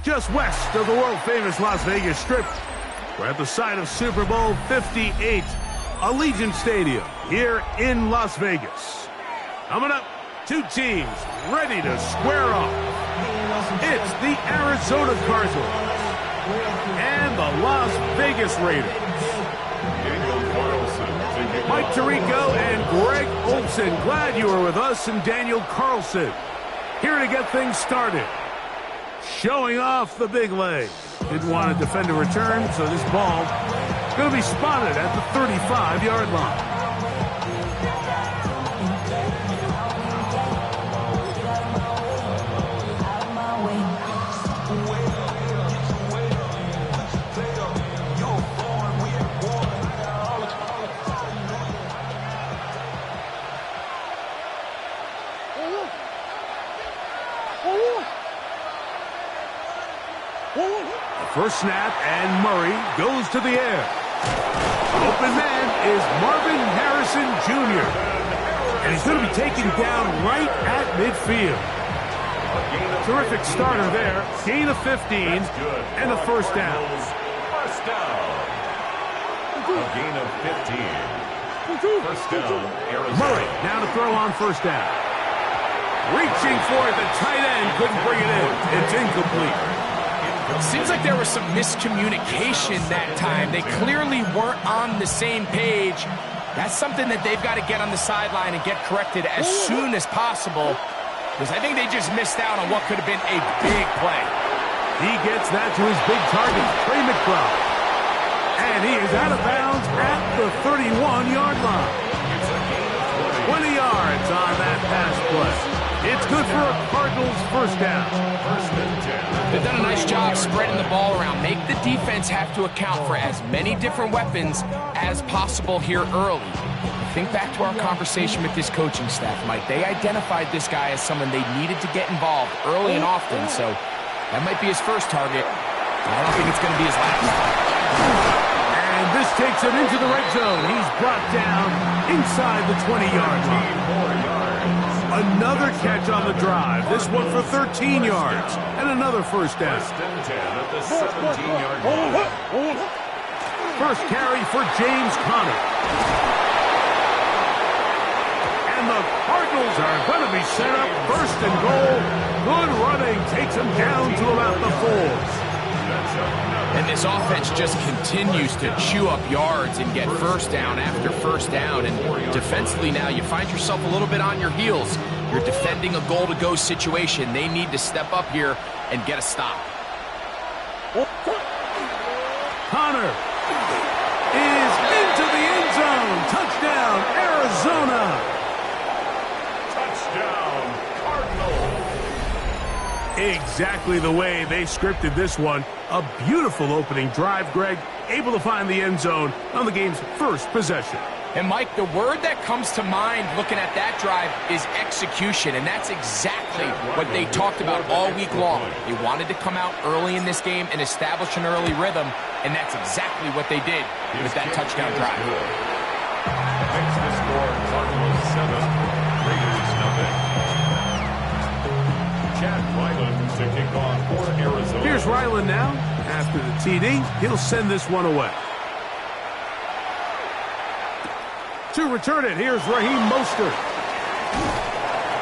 Just west of the world-famous Las Vegas Strip, we're at the site of Super Bowl 58, Allegiant Stadium here in Las Vegas. Coming up, two teams ready to square off. It's the Arizona Cardinals and the Las Vegas Raiders. Mike Tirico and Greg Olson, glad you were with us, and Daniel Carlson here to get things started. Showing off the big leg. Didn't want to defend a return, so this ball is going to be spotted at the 35-yard line. First snap, and Murray goes to the air. Open man is Marvin Harrison Jr. And he's going to be taken down right at midfield. Terrific starter there. Gain of 15 and a first down. First down. A gain of 15. First down, Arizona. Murray now to throw on first down. Reaching for it, the tight end couldn't bring it in. It's incomplete. Seems like there was some miscommunication that time. They clearly weren't on the same page. That's something that they've got to get on the sideline and get corrected as soon as possible, because I think they just missed out on what could have been a big play. He gets that to his big target, Trey McBride. And he is out of bounds at the 31-yard line. 20 yards on that pass play. It's good for a Cardinals first down. They've done a nice job spreading the ball around. Make the defense have to account for as many different weapons as possible here early. Think back to our conversation with this coaching staff, Mike. They identified this guy as someone they needed to get involved early and often, so that might be his first target. I don't think it's going to be his last. And this takes him into the red zone. He's brought down inside the 20-yard line. Another catch on the drive. This one for 13 yards. And another first down. First and 10 at the 17-yard line. First carry for James Conner. And the Cardinals are going to be set up first and goal. Good running. Takes him down to about the 4. And this offense just continues to chew up yards and get first down after first down. And defensively now, you find yourself a little bit on your heels. You're defending a goal-to-go situation. They need to step up here and get a stop. Conner is into the end zone. Touchdown, Arizona. Touchdown, Cardinals. Exactly the way they scripted this one. A beautiful opening drive, Greg. Able to find the end zone on the game's first possession. And, Mike, the word that comes to mind looking at that drive is execution, and that's exactly what they talked about all week long. They wanted to come out early in this game and establish an early rhythm, and that's exactly what they did with that touchdown drive. Makes the score Cardinals 7, Raiders nothing. Chad Ryland to kick off for Arizona. Here's Ryland now. After the TD, he'll send this one away. To return it, here's Raheem Mostert.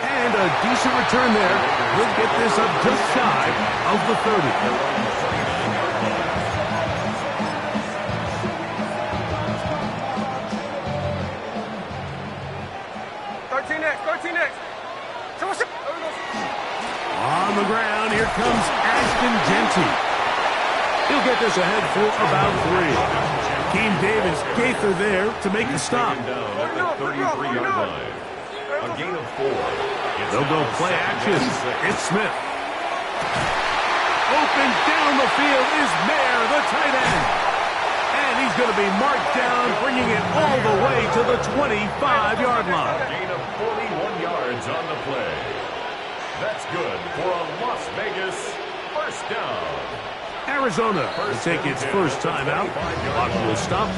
And a decent return there. He'll get this up just shy of the 30. 13 next. On the ground, here comes Ashton Genty. He'll get this ahead for about 3. Keem Davis Gaither there to make the stop. Down at the 33-yard line. A gain of 4. They'll go play action. It's Smith. Open down the field is Mayer, the tight end. And he's going to be marked down, bringing it all the way to the 25-yard line. A gain of 41 yards on the play. That's good for a Las Vegas first down. Arizona will take its first time out. Clock will stop.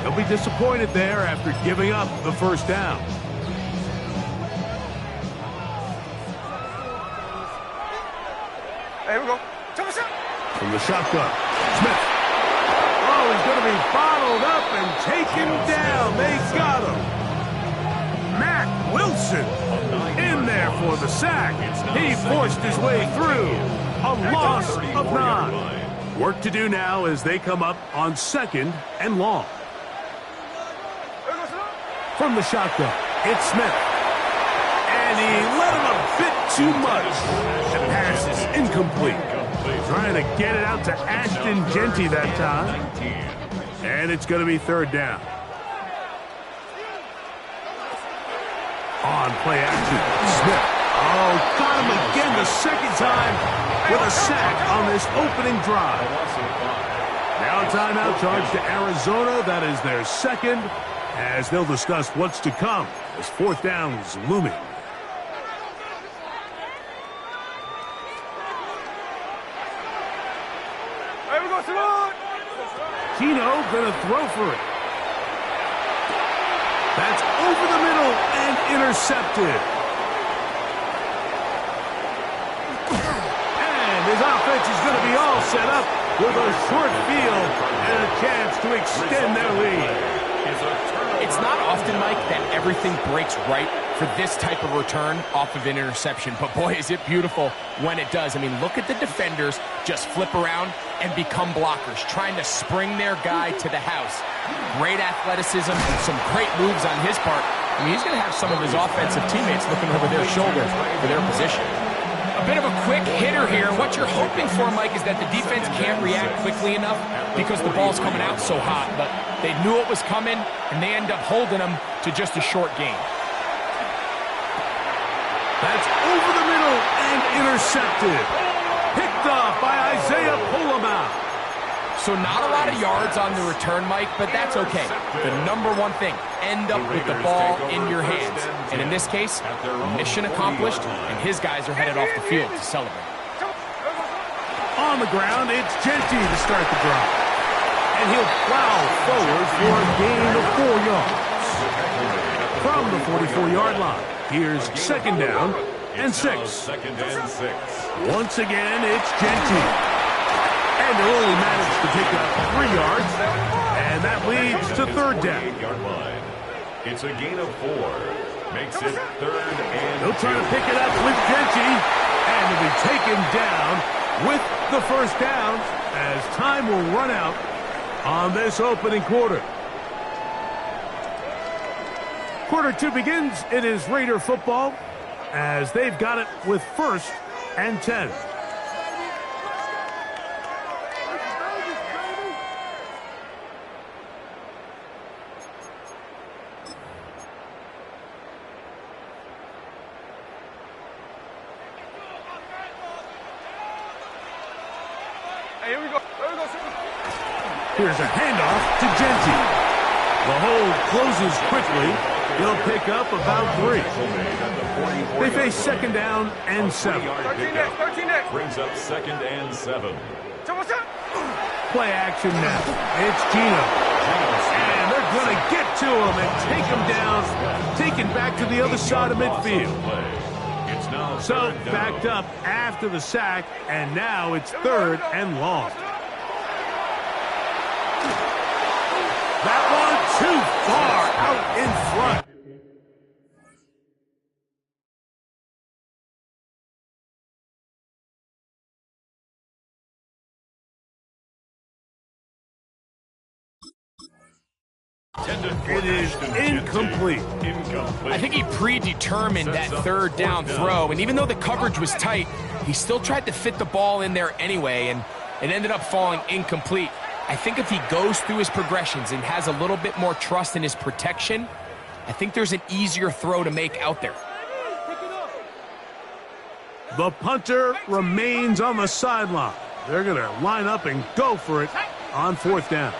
They'll be disappointed there after giving up the first down. Hey, here we go. From the shotgun, Smith. Oh, he's going to be bottled up and taken down. They got him. Matt Wilson in there for the sack. He forced his way through. A loss of 9. Work to do now as they come up on 2nd and long. From the shotgun, it's Smith. And he let him a bit too much. The pass is incomplete. Trying to get it out to Ashton Genty that time. And it's going to be 3rd down. On play action, Smith. Oh, got him again the 2nd time with a sack on this opening drive. Now a timeout charge to Arizona. That is their 2nd, as they'll discuss what's to come as 4th down is looming. Keno gonna throw for it. That's over the middle and intercepted. And his offense is going to be all set up with a short field and a chance to extend their lead. It's not often, Mike, that everything breaks right for this type of return off of an interception. But boy, is it beautiful when it does. I mean, look at the defenders just flip around and become blockers, trying to spring their guy to the house. Great athleticism, some great moves on his part. I mean, he's going to have some of his offensive teammates looking over their shoulder for their position. A bit of a quick hitter here. What you're hoping for, Mike, is that the defense can't react quickly enough because the ball's coming out so hot. But they knew it was coming, and they end up holding them to just a short gain. That's over the middle and intercepted. Picked off by Isaiah Pulama. So not a lot of yards on the return, Mike, but that's okay. The number one thing, end up with the ball in your hands. And in this case, mission accomplished, and his guys are headed off the field to celebrate. On the ground, it's Genty to start the drive. And he'll plow forward for a gain of 4 yards. From the 44-yard line, here's 2nd down and 6. Once again, it's Genty. And they'll only manage to pick up 3 yards, and that leads to 3rd down. It's a gain of 4. Makes it 3rd and 2. They'll try to pick it up with Genty, and he'll be taken down with the 1st down as time will run out on this opening quarter. Quarter 2 begins. It is Raider football as they've got it with 1st and 10. Here we go. Here's a handoff to Genty. The hold closes quickly. He'll pick up about 3. They face 2nd down and 7. 13 next. Brings up 2nd and 7. Play action now. It's Gino. And they're going to get to him and take him down, taken back to the other side of midfield. So backed up after the sack, and now it's 3rd and long. That one too far out in front. It is incomplete. I think he predetermined that 3rd down throw, and even though the coverage was tight, he still tried to fit the ball in there anyway, and it ended up falling incomplete. I think if he goes through his progressions and has a little bit more trust in his protection, I think there's an easier throw to make out there. The punter remains on the sideline. They're going to line up and go for it on 4th down.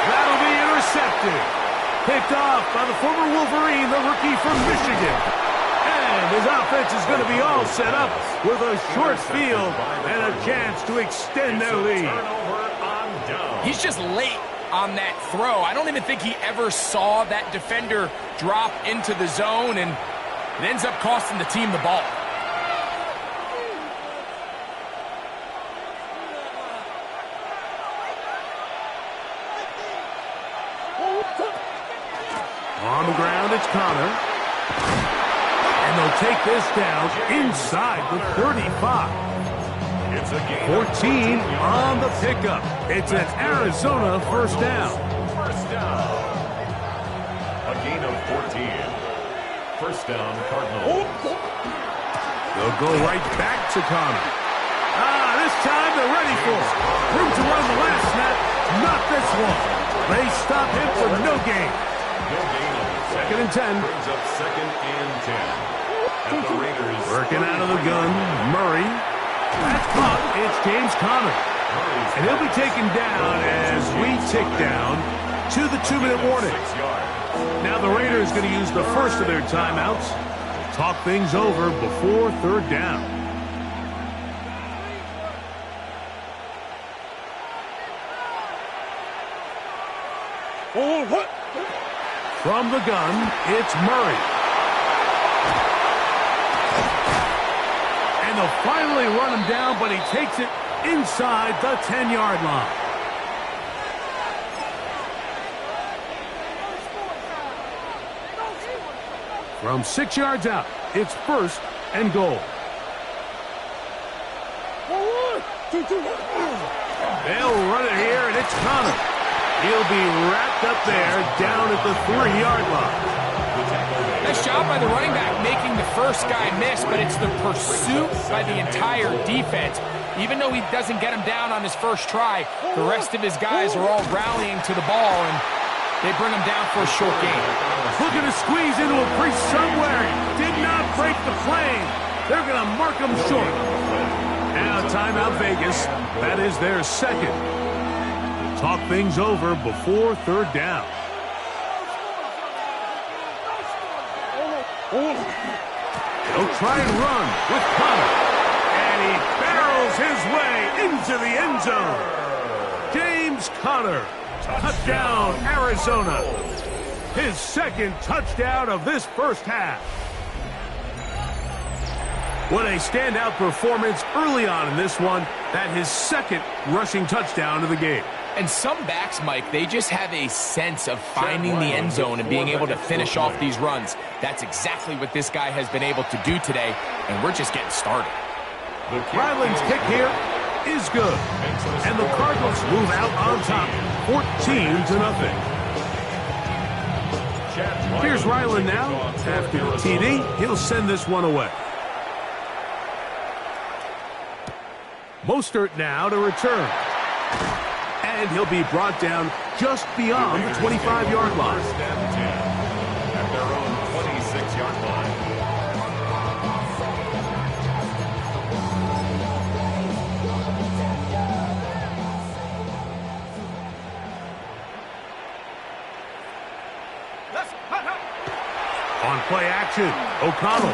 That'll be intercepted. Picked off by the former Wolverine, the rookie from Michigan. And his offense is going to be all set up with a short field and a chance to extend their lead. He's just late on that throw. I don't even think he ever saw that defender drop into the zone, and It ends up costing the team the ball. On the ground, it's Connor. And they'll take this down inside the 35. It's a gain 14 on the pickup. It's an Arizona first down. First down. A gain of 14. First down, Cardinals. They'll go right back to Connor. This time they're ready for it. Room to run the last snap. Not this one. They stop him for no gain. No gain on the Second and 10. Brings up second and 10. And the Raiders Working out of the gun, Murray. That's caught. It's James Conner. And he'll be taken down as we tick down to the 2-minute warning. 6 yards. Now the Raiders going to use the first of their timeouts to talk things over before third down. From the gun, it's Murray. And they'll finally run him down, but he takes it inside the 10-yard line. From 6 yards out, it's first and goal. They'll run it here, and it's Connor. He'll be wrapped up there down at the 3-yard line. Nice job by the running back making the first guy miss, but it's the pursuit by the entire defense. Even though he doesn't get him down on his first try, the rest of his guys are all rallying to the ball, and they bring him down for a short gain. Looking to squeeze into a crease somewhere. Did not break the plane. They're going to mark him short. Now timeout Vegas. That is their second. Talk things over before third down. He'll try and run with Connor. And he barrels his way into the end zone. James Conner. Touchdown, Arizona. His second touchdown of this first half. What a standout performance early on in this one. That his second rushing touchdown of the game. And some backs, Mike, they just have a sense of finding the end zone and being able to finish off these runs. That's exactly what this guy has been able to do today, and we're just getting started. Ryland's kick here is good. And the Cardinals move out on top, 14-0. Here's Ryland now. After the TD, he'll send this one away. Mostert now to return. And he'll be brought down just beyond the 25-yard line. First and 10 at their own 26-yard line. On play action, O'Connell.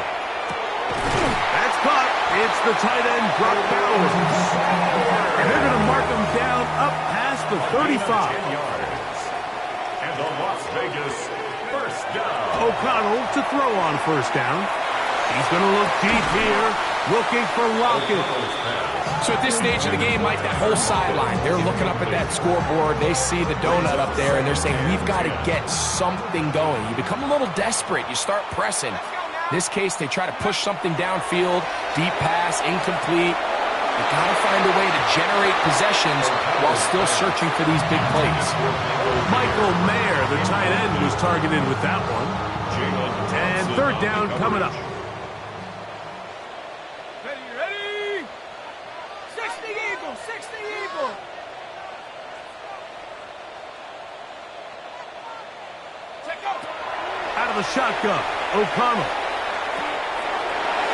That's caught. It's the tight end, Brock Bowers. And they're going to mark him down up past the 35. 10 yards. And the Las Vegas first down. O'Connell to throw on first down. He's going to look deep here, looking for Lockett. So at this stage of the game, Mike, that whole sideline, they're looking up at that scoreboard. They see the donut up there, and they're saying, we've got to get something going. You become a little desperate. You start pressing. In this case, they try to push something downfield, deep pass, incomplete. You got to find a way to generate possessions while still searching for these big plays. Michael Mayer, the tight end, was targeted with that one. And third down coming up. Ready? 60 Eagles, 60 Eagles. Out of the shotgun, O'Connell.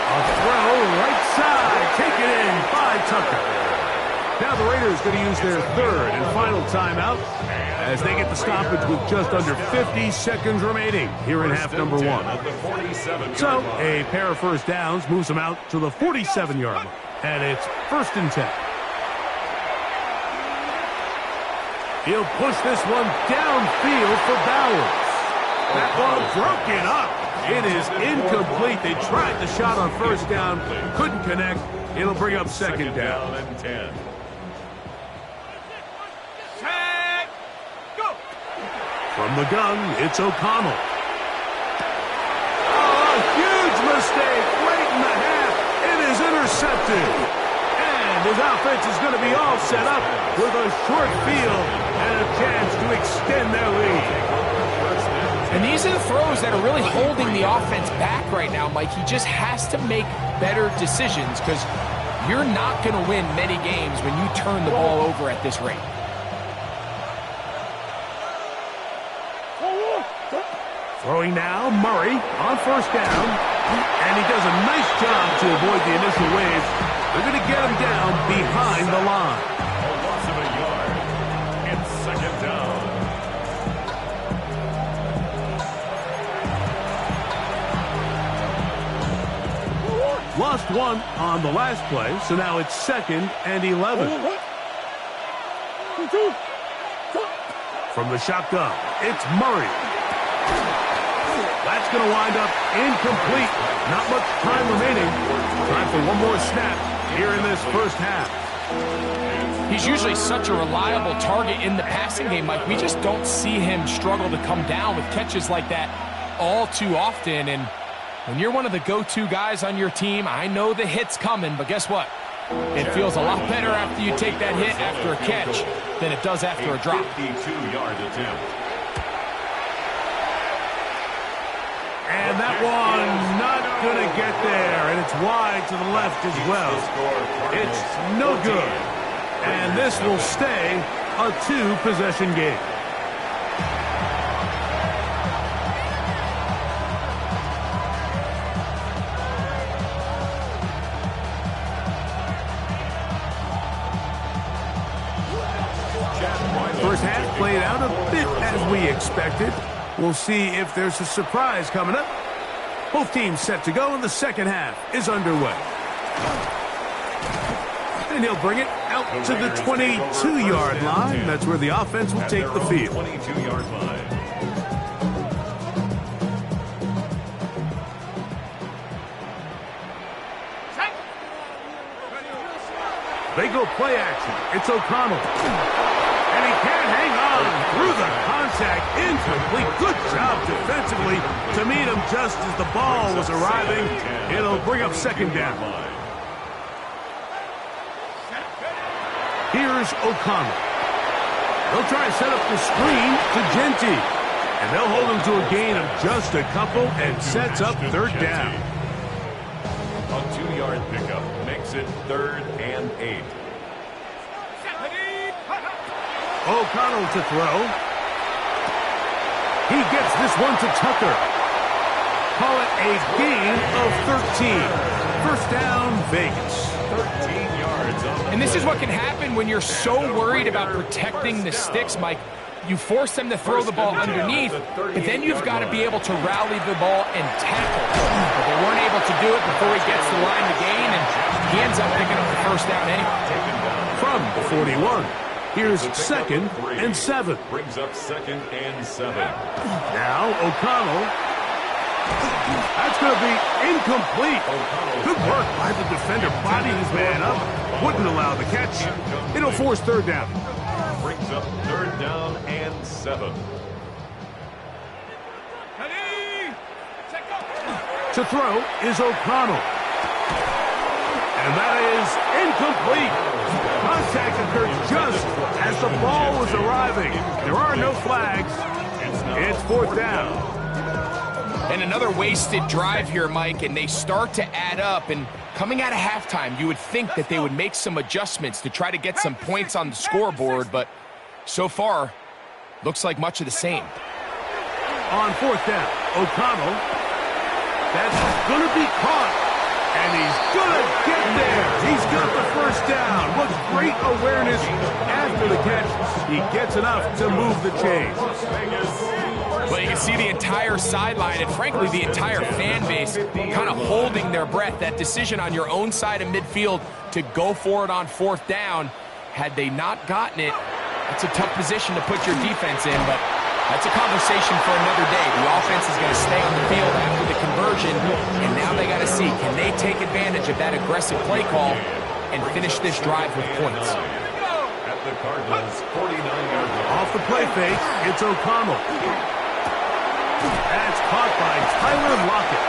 A throw right side, taken in by Tucker. Now the Raiders going to use their third and final timeout as they get the stoppage with just under 50 seconds remaining here in half number one. So a pair of first downs moves them out to the 47-yard line, and it's first and 10. He'll push this one downfield for Bowers. That ball broken up. It is incomplete. They tried the shot on first down, couldn't connect. It'll bring up second down. And 10. Set, go. From the gun, it's O'Connell. Oh, a huge mistake late in the half. It is intercepted. And his offense is going to be all set up with a short field and a chance to extend their lead. And these are the throws that are really holding the offense back right now, Mike. He just has to make better decisions because you're not going to win many games when you turn the ball over at this rate. Throwing now, Murray on first down. And he does a nice job to avoid the initial wave. They're going to get him down behind the line. A loss of a yard. It's second down. Lost one on the last play, so now it's 2nd and 11. From the shotgun, it's Murray. That's going to wind up incomplete. Not much time remaining. Time for one more snap here in this first half. He's usually such a reliable target in the passing game, Mike. We just don't see him struggle to come down with catches like that all too often. And when you're one of the go-to guys on your team, I know the hit's coming, but guess what? It feels a lot better after you take that hit after a catch than it does after a drop. 52-yard attempt. And that one's not going to get there, and it's wide to the left as well. It's no good. And this will stay a 2-possession game. First half played out a bit as we expected. We'll see if there's a surprise coming up. Both teams set to go, and the second half is underway. And he'll bring it out to the 22-yard line. That's where the offense will take the field. 22-yard line. They go play action. It's O'Connell. And he can't hang on through the contact. Incomplete. Good job defensively to meet him just as the ball was arriving. It'll bring up second down. Here's O'Connell. They'll try to set up the screen to Genty. And they'll hold him to a gain of just a couple and sets up third down. A 2-yard pickup makes it 3rd and 8. O'Connell to throw. He gets this one to Tucker. Call it a gain of 13. First down, Vegas. 13 yards on. And this is what can happen when you're so worried about protecting the sticks, Mike. You force them to throw the ball underneath, but then you've got to be able to rally the ball and tackle. But they weren't able to do it before he gets the line to gain, and he ends up picking up the first down anyway. From the 41, here's 2nd and 7. Brings up 2nd and 7. Now O'Connell. That's going to be incomplete. Good work by the defender, bodying his man up. Wouldn't allow the catch. It'll force third down. Brings up 3rd down and 7. To throw is O'Connell. And that is incomplete. Contact occurred just as the ball was arriving. There are no flags. It's 4th down. And another wasted drive here, Mike, and they start to add up. And coming out of halftime, you would think that they would make some adjustments to try to get some points on the scoreboard, but so far, looks like much of the same. On 4th down, O'Connell. That's going to be caught, and he's going to get there. He's got the first down. What great awareness after the catch. He gets enough to move the chains. Well, you can see the entire sideline and, frankly, the entire fan base kind of holding their breath. That decision on your own side of midfield to go for it on 4th down, had they not gotten it, it's a tough position to put your defense in, but That's a conversation for another day. The offense is going to stay on the field after the conversion, and now they got to see, can they take advantage of that aggressive play call and finish this drive with points? At the Cardinals' 49-yard line. Off the play fake, it's O'Connell. That's caught by Tyler Lockett.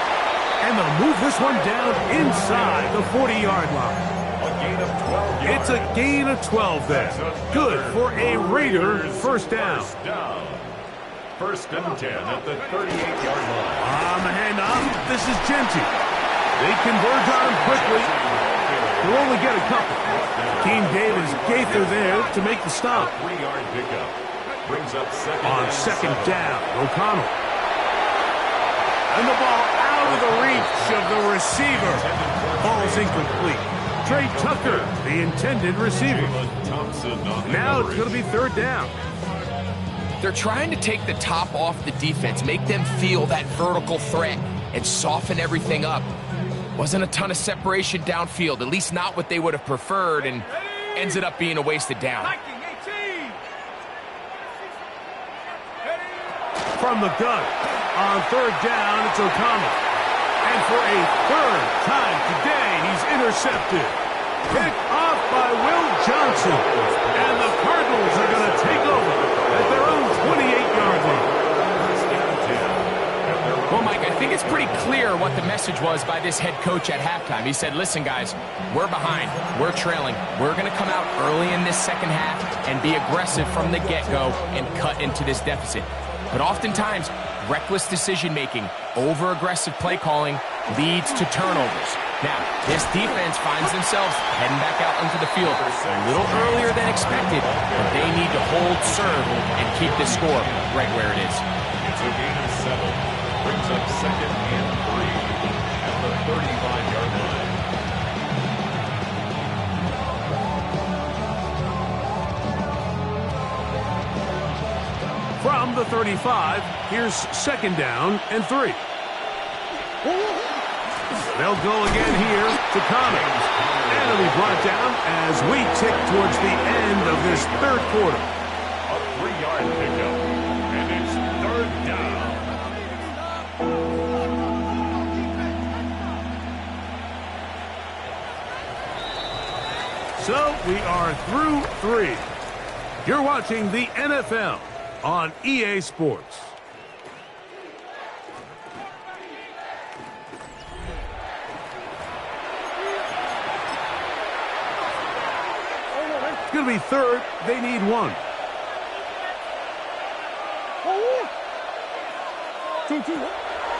And they'll move this one down inside the 40-yard line. A gain of 12 yards. It's a gain of 12 there. Good for a Raider first down. First and 10 at the 38-yard line. On the handoff, this is Genty. They converge on him quickly. They'll only get a couple. Team Davis Gaither there to make the stop. 3-yard pickup. Brings up second down, O'Connell. And the ball out of the reach of the receiver. Ball is incomplete. Trey Tucker, the intended receiver. Now it's going to be third down. They're trying to take the top off the defense, make them feel that vertical threat, and soften everything up. Wasn't a ton of separation downfield, at least not what they would have preferred, and ends it up being a wasted down. From the gun, on third down, it's O'Connell. And for a third time today, he's intercepted. Picked off by Will Johnson. And the Cardinals are going to take over at their own 28-yard line. Well, Mike, I think it's pretty clear what the message was by this head coach at halftime. He said, listen, guys, we're behind. We're trailing. We're going to come out early in this second half and be aggressive from the get-go and cut into this deficit. But oftentimes, reckless decision-making, over-aggressive play calling leads to turnovers. Now, this defense finds themselves heading back out into the field a little earlier than expected, but they need to hold serve and keep this score right where it is. It's a gain of 7. Brings up second and 3 at the 35-yard line. From the 35, here's second down and 3. They'll go again here to Connors. And it'll be brought down as we tick towards the end of this third quarter. A 3-yard pickup, and it's third down. So we are through 3. You're watching the NFL on EA Sports. It's going to be third. They need 1.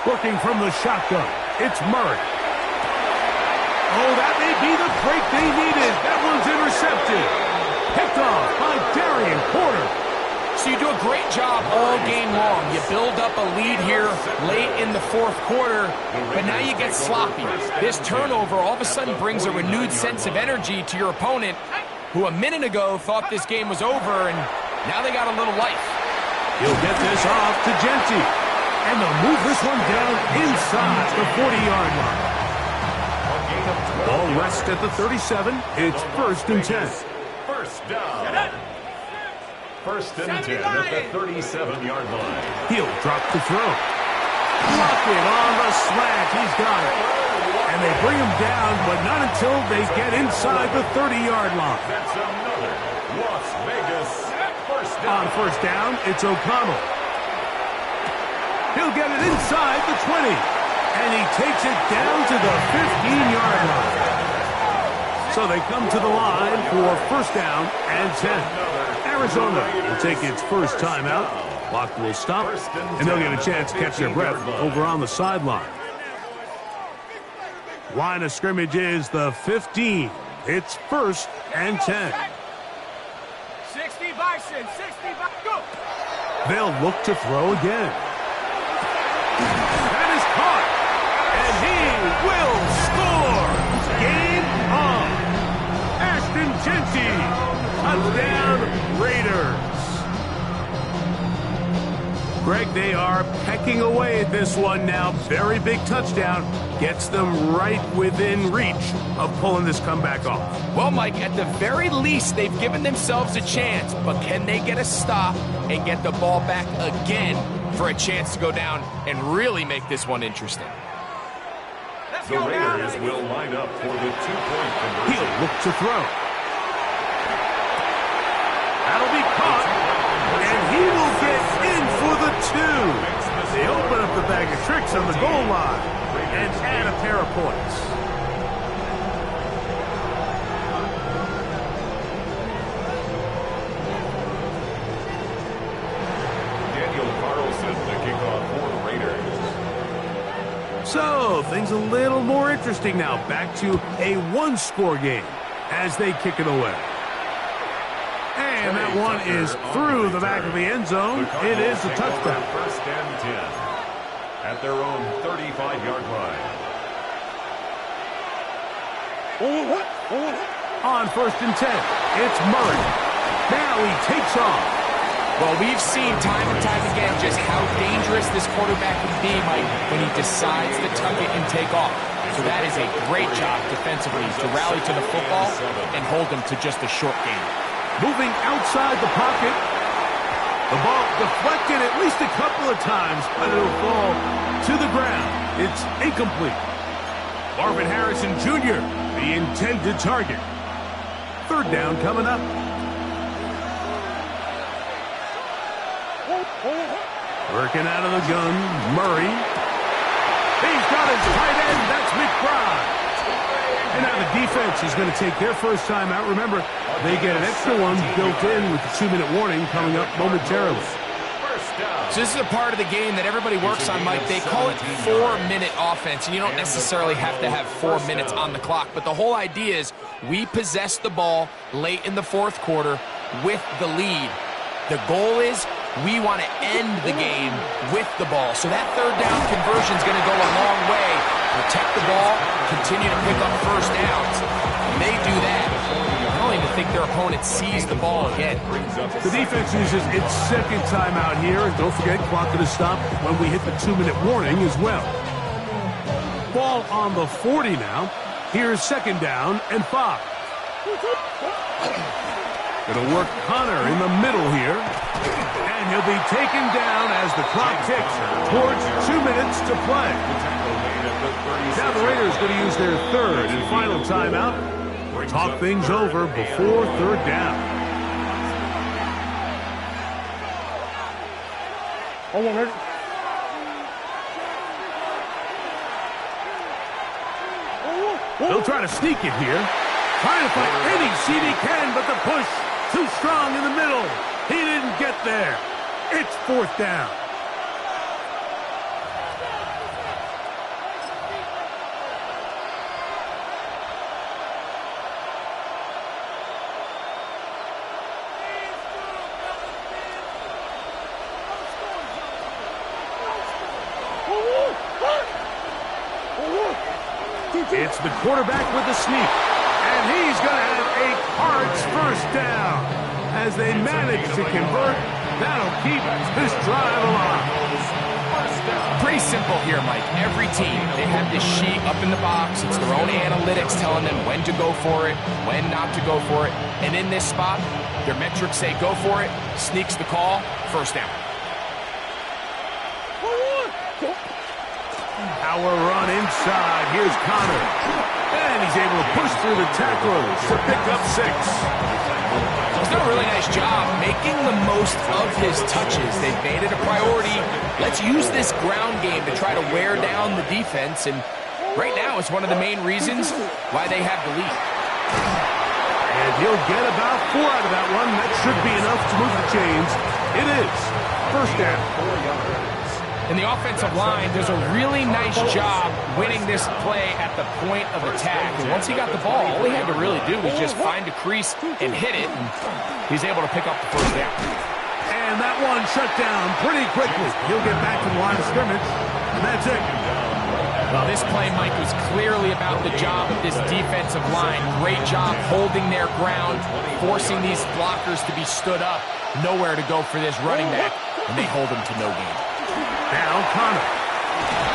Looking from the shotgun, it's Murray. Oh, that may be the break they needed. That one's intercepted. Picked off by Darian Porter. So you do a great job all game long. You build up a lead here late in the fourth quarter, but now you get sloppy. This turnover all of a sudden brings a renewed sense of energy to your opponent, who a minute ago thought this game was over, and now they got a little life. He'll get this off to Genty, and they'll move this one down inside the 40-yard line. Ball rests at the 37. It's first and 10. First down. First and 10 at the 37-yard line. He'll drop the throw. Lockett on the slant. He's got it. And they bring him down, but not until they get inside the 30-yard line. That's another Las Vegas first down. On first down, it's O'Connell. He'll get it inside the 20. And he takes it down to the 15-yard line. So they come to the line for first down and 10. Arizona will take its first timeout. Clock will stop, and they'll get a chance to catch their breath over on the sideline. Line of scrimmage is the 15. It's first and 10. 60 Bison, 60 Bison, go! They'll look to throw again. That is caught, and he will score. Game on. Ashton Genty. Touchdown, Raiders. Greg, they are pecking away at this one now. Very big touchdown. Gets them right within reach of pulling this comeback off. Well, Mike, at the very least, they've given themselves a chance. But can they get a stop and get the ball back again for a chance to go down and really make this one interesting? The Raiders will line up for the two-point conversion. He'll look to throw. That'll be caught. And he will get in for the two. They open up the bag of tricks on the goal line and add a pair of points. Daniel Carlson, the kickoff for the Raiders. So, things a little more interesting now. Back to a one-score game as they kick it away. And that one is through the back of the end zone. It is a touchdown. First and 10 at their own 35-yard line. On first and 10, it's Murray. Now he takes off. Well, we've seen time and time again just how dangerous this quarterback can be, Mike, when he decides to tuck it and take off. So that is a great job defensively to rally to the football and hold him to just a short game. Moving outside the pocket. The ball deflected at least a couple of times, but it'll fall to the ground. It's incomplete. Marvin Harrison Jr., the intended target. Third down coming up. Working out of the gun, Murray. He's got his tight end. That's McBride. And now the defense is going to take their first time out. Remember, they get an extra one built in with the 2-minute warning coming up momentarily. So this is a part of the game that everybody works on, Mike. They call it 4-minute offense, and you don't necessarily have to have 4 minutes on the clock. But the whole idea is we possess the ball late in the fourth quarter with the lead. The goal is we want to end the game with the ball. So that third down conversion is going to go a long way. Protect the ball, continue to pick up first downs. When they do that, I don't even think their opponent sees the ball again. The defense uses its second time out here. And don't forget, clock going to stop when we hit the 2-minute warning as well. Ball on the 40 now. Here's second down and 5. Going to work Connor in the middle here. And he'll be taken down as the clock ticks towards 2 minutes to play. Now the Raiders going to use their third and final timeout. Talk things over before third down. They'll try to sneak it here. Trying to find any seat he can, but the push too strong in the middle. He didn't get there. It's fourth down. It's the quarterback with the sneak. And he's going to have a Cards first down. As they manage to convert, that'll keep this drive alive. Pretty simple here, Mike. Every team, they have this sheet up in the box. It's their own analytics telling them when to go for it, when not to go for it. And in this spot, their metrics say go for it, sneaks the call, first down. Power run inside. Here's Connor. And he's able to push through the tackles to pick up 6. He's done a really nice job making the most of his touches. They've made it a priority. Let's use this ground game to try to wear down the defense. And right now, it's one of the main reasons why they have the lead. And he'll get about 4 out of that one. That should be enough to move the chains. It is. First down. 4 yards. And the offensive line does a really nice job winning this play at the point of attack. And once he got the ball, all he had to really do was just find a crease and hit it. And he's able to pick up the first down. And that one shut down pretty quickly. He'll get back to the line of scrimmage. And that's it. Well, this play, Mike, was clearly about the job of this defensive line. Great job holding their ground, forcing these blockers to be stood up. Nowhere to go for this running back. and they hold him to no gain. Now Connor.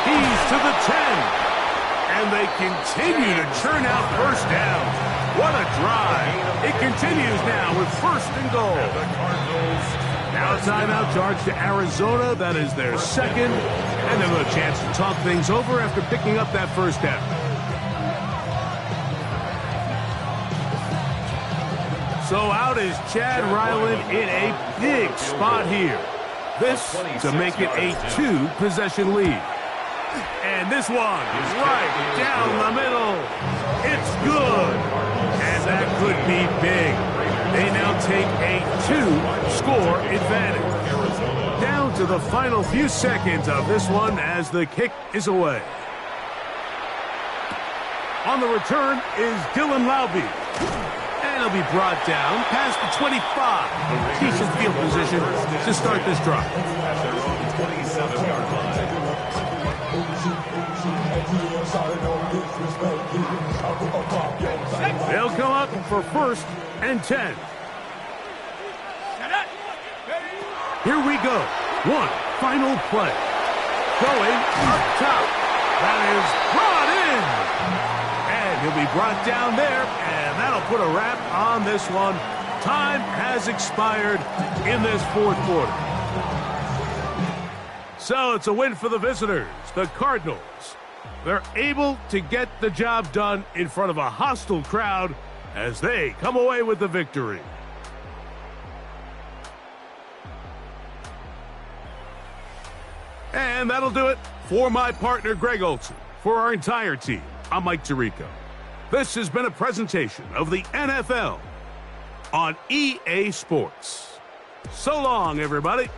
He's to the 10. And they continue to churn out first down. What a drive. It continues now with first and goal. Now a timeout charge to Arizona. That is their second. And they'll have a chance to talk things over after picking up that first down. So out is Chad Ryland in a big spot here. This to make it a 2-possession lead. And this one is right down the middle. It's good. And that could be big. They now take a 2-score advantage. Down to the final few seconds of this one as the kick is away. On the return is Dylan Laube. And he'll be brought down past the 25. Decent field position to start this drive. They'll come up for first and 10. Here we go. One final play. Going up top. That is brought in. And he'll be brought down there, and that'll put a wrap on this one. Time has expired in this fourth quarter. So it's a win for the visitors, the Cardinals. They're able to get the job done in front of a hostile crowd as they come away with the victory. And that'll do it for my partner, Greg Olson. For our entire team, I'm Mike Tirico. This has been a presentation of the NFL on EA Sports. So long, everybody.